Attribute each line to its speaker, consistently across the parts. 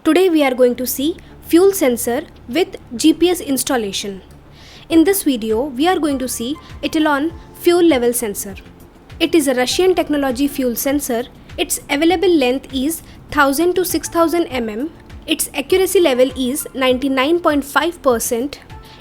Speaker 1: Today we are going to see fuel sensor with GPS installation. In this video, we are going to see Italon fuel level sensor. It is a Russian technology fuel sensor. Its available length is 1000 to 6000 mm. Its accuracy level is 99.5%.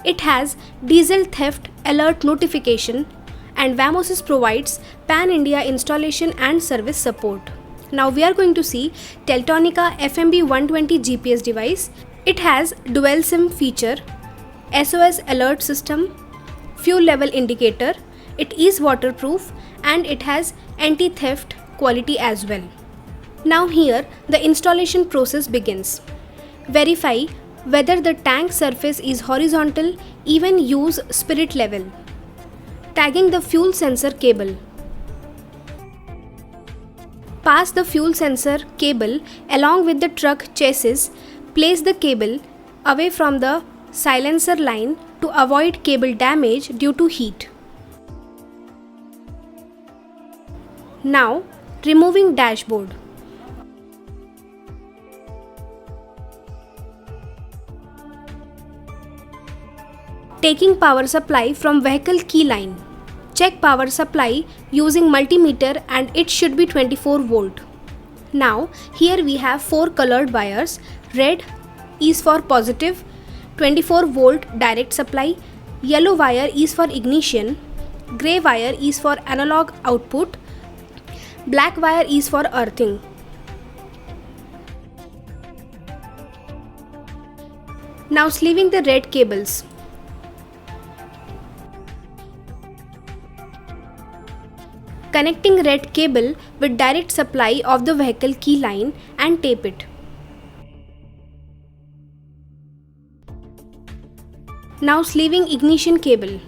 Speaker 1: It has diesel theft alert notification, and VAMOSYS provides pan-India installation and service support. Now we are going to see Teltonika FMB 120 GPS device. It has dual SIM feature, SOS alert system, fuel level indicator. It is waterproof and it has anti-theft quality as well. Now here the installation process begins. Verify whether the tank surface is horizontal, even use spirit level. Tagging the fuel sensor cable. Pass the fuel sensor cable along with the truck chassis. Place the cable away from the silencer line to avoid cable damage due to heat. Now, removing dashboard. Taking power supply from vehicle key line. Check power supply using multimeter and it should be 24 volt. Now here we have 4 colored wires. Red is for positive, 24 volt direct supply. Yellow wire is for ignition. Grey wire is for analog output. Black wire is for earthing. Now sleeving the red cables. Connecting red cable with direct supply of the vehicle key line and tape it. Now sleeving ignition cable.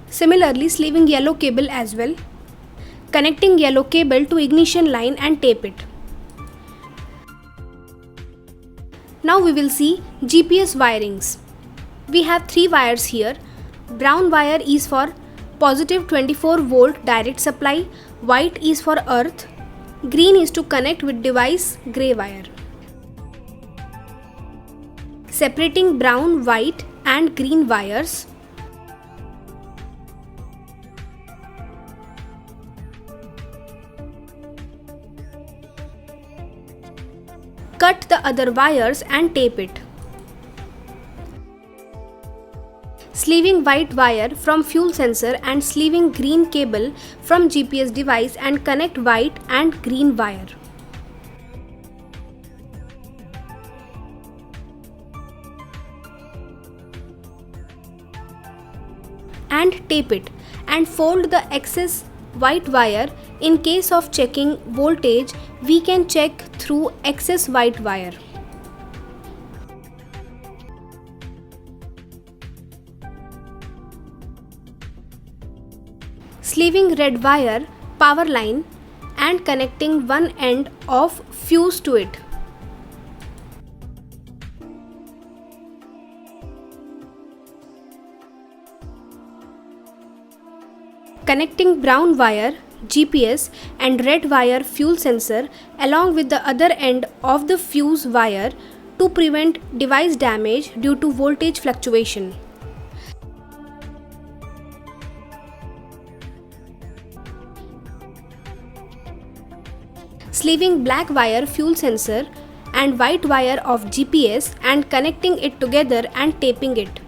Speaker 1: Similarly sleeving yellow cable as well. Connecting yellow cable to ignition line and tape it. Now we will see GPS wirings. We have 3 wires here. Brown wire is for positive 24 volt direct supply, white is for earth, green is to connect with device, grey wire. Separating brown, white and green wires. Cut the other wires and tape it. Sleeving white wire from fuel sensor and sleeving green cable from GPS device and connect white and green wire. And tape it and fold the excess white wire. In case of checking voltage, we can check through excess white wire. Sleeving red wire power line and connecting one end of fuse to it. Connecting brown wire GPS and red wire fuel sensor along with the other end of the fuse wire to prevent device damage due to voltage fluctuation. Sleeving black wire fuel sensor and white wire of GPS and connecting it together and taping it.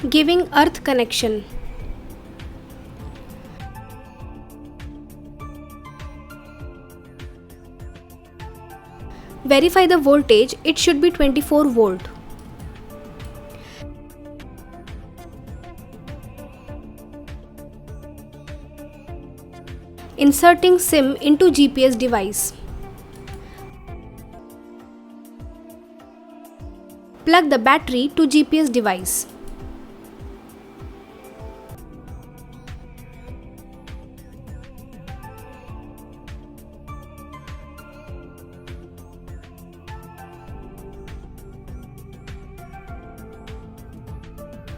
Speaker 1: Giving earth connection. Verify the voltage, it should be 24 volt. Inserting SIM into GPS device. Plug the battery to GPS device.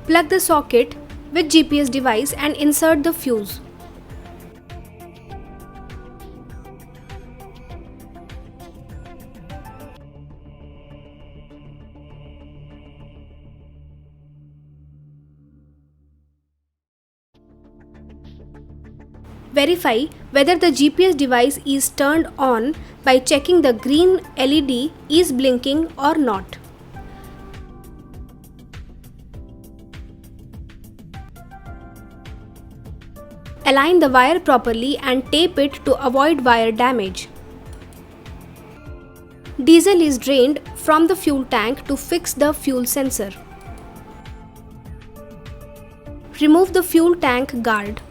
Speaker 1: Plug the socket with GPS device and insert the fuse. Verify whether the GPS device is turned on by checking the green LED is blinking or not. Align the wire properly and tape it to avoid wire damage. Diesel is drained from the fuel tank to fix the fuel sensor. Remove the fuel tank guard.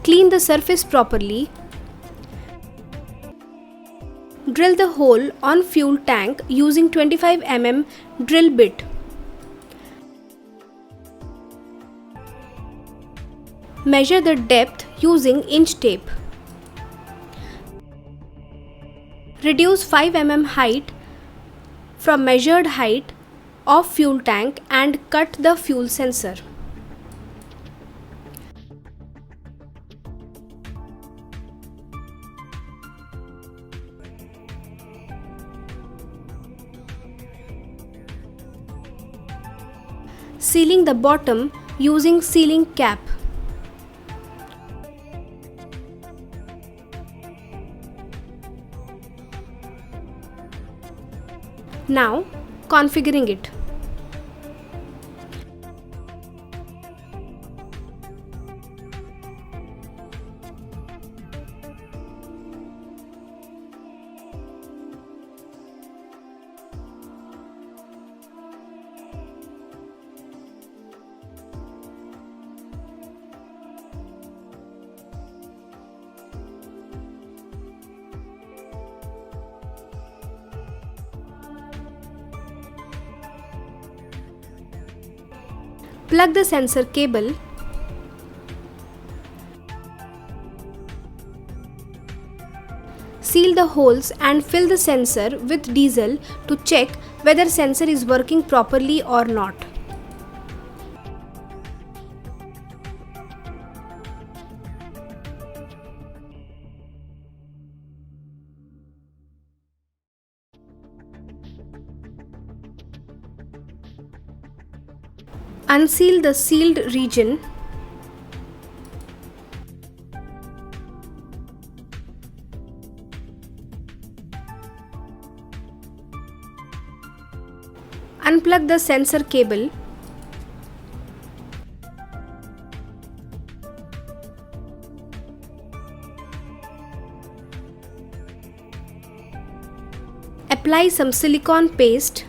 Speaker 1: Clean the surface properly. Drill the hole on fuel tank using 25 mm drill bit. Measure the depth using inch tape. Reduce 5 mm height from measured height of fuel tank and cut the fuel sensor. Sealing the bottom using sealing cap. Now, configuring it. Plug the sensor cable. Seal the holes and fill the sensor with diesel to check whether sensor is working properly or not. Unseal the sealed region. Unplug the sensor cable. Apply some silicone paste.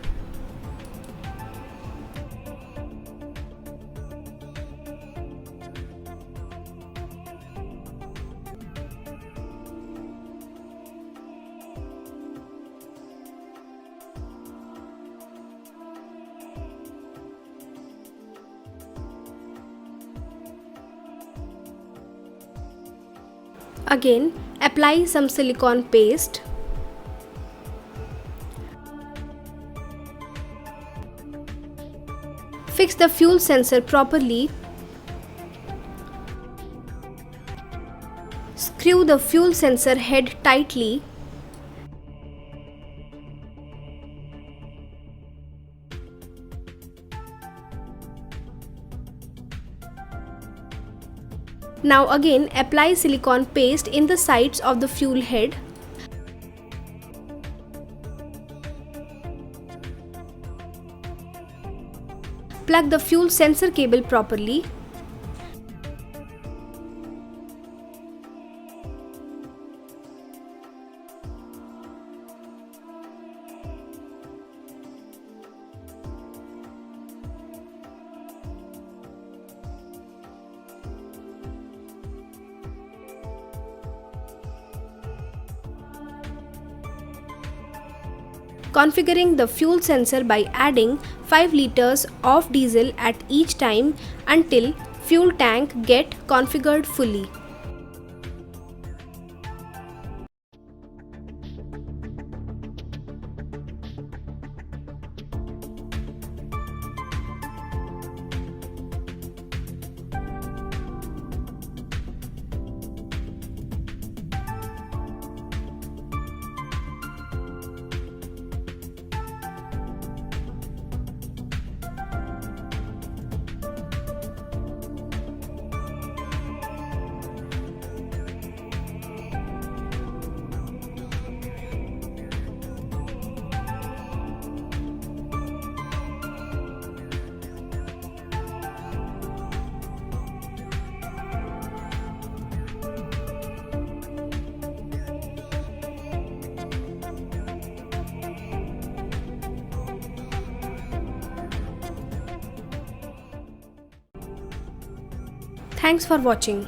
Speaker 1: Again, apply some silicone paste. Fix the fuel sensor properly. Screw the fuel sensor head tightly. Now again apply silicone paste in the sides of the fuel head. Plug the fuel sensor cable properly. Configuring the fuel sensor by adding 5 liters of diesel at each time until fuel tank get configured fully. Thanks for watching.